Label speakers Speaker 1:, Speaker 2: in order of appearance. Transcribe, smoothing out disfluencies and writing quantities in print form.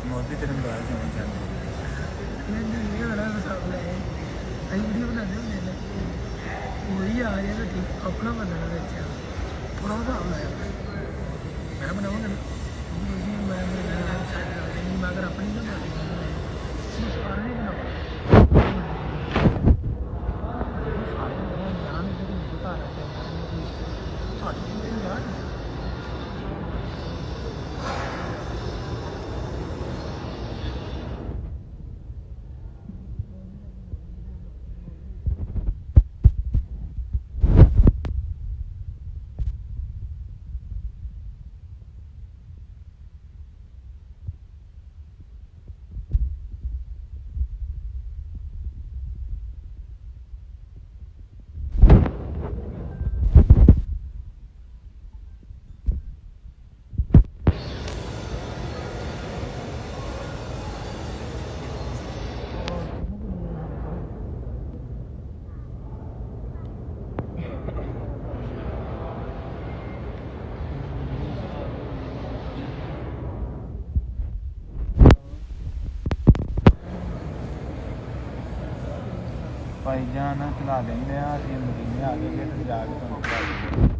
Speaker 1: मोदी तेरे में बाहर जाना चाहते
Speaker 2: ये वाला हिसाब है अभी वीडियो बनाते होंगे ना वही आ जाए तो ठीक अपना बनना अच्छा थोड़ा हिसाब लाया मैं बनाऊँगा ना मैं अगर अपनी ना सारा नहीं बनाऊँगा
Speaker 1: भाई जान चला देंगे मशीन आ गई है तो जाके